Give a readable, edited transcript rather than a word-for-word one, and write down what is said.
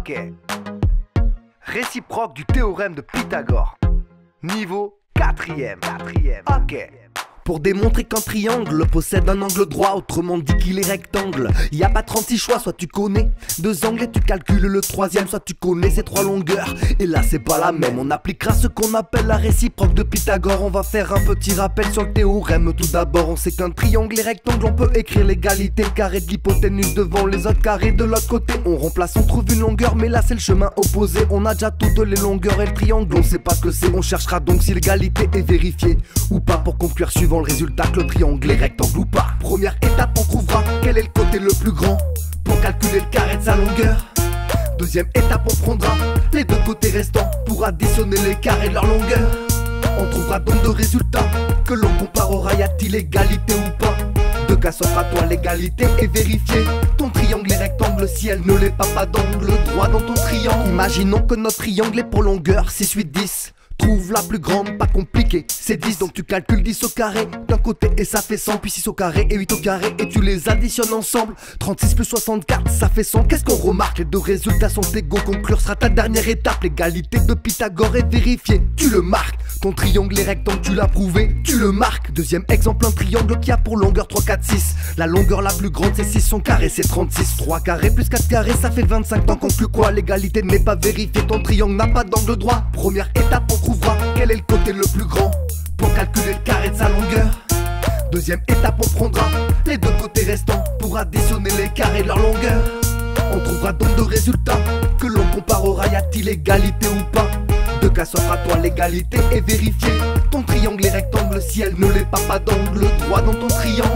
Ok. Réciproque du théorème de Pythagore. Niveau 4ème. Ok. Pour démontrer qu'un triangle possède un angle droit, autrement dit qu'il est rectangle. Y a pas 36 choix, soit tu connais 2 angles et tu calcules le 3ème, soit tu connais ces 3 longueurs. Et là c'est pas la même, on appliquera ce qu'on appelle la réciproque de Pythagore. On va faire un petit rappel sur le théorème. Tout d'abord on sait qu'un triangle et rectangle, on peut écrire l'égalité. Le carré de l'hypoténuse devant les autres carrés de l'autre côté. On remplace, on trouve une longueur, mais là c'est le chemin opposé. On a déjà toutes les longueurs et le triangle, on sait pas ce que c'est. On cherchera donc si l'égalité est vérifiée ou pas pour conclure suivant le résultat que le triangle est rectangle ou pas. Première étape, on trouvera quel est le côté le plus grand pour calculer le carré de sa longueur. Deuxième étape, on prendra les 2 côtés restants pour additionner les carrés de leur longueur. On trouvera donc 2 résultats que l'on comparera, y a-t-il égalité ou pas. 2 cas s'offrent à toi, l'égalité est vérifiée. Ton triangle est rectangle, si elle ne l'est pas d'angle droit dans ton triangle. Imaginons que notre triangle est pour longueur 6, 8, 10. Trouve la plus grande, pas compliqué, c'est 10, donc tu calcules 10 au carré d'un côté et ça fait 100, puis 6 au carré et 8 au carré et tu les additionnes ensemble. 36 plus 64, ça fait 100, qu'est-ce qu'on remarque? Les 2 résultats sont égaux, conclure sera ta dernière étape. L'égalité de Pythagore est vérifiée, tu le marques. Ton triangle est rectangle, tu l'as prouvé, tu le marques. Deuxième exemple, un triangle qui a pour longueur 3, 4, 6. La longueur la plus grande c'est 6, son carré c'est 36. 3 carrés plus 4 carrés ça fait 25, t'en conclus quoi? L'égalité n'est pas vérifiée, ton triangle n'a pas d'angle droit. Première étape, on trouvera quel est le côté le plus grand pour calculer le carré de sa longueur. Deuxième étape, on prendra les 2 côtés restants pour additionner les carrés de leur longueur. On trouvera donc 2 résultats que l'on comparera, y a-t-il égalité ou pas. 2 cas s'offrent à toi, l'égalité est vérifiée. Ton triangle est rectangle, si elle ne l'est pas d'angle droit dans ton triangle.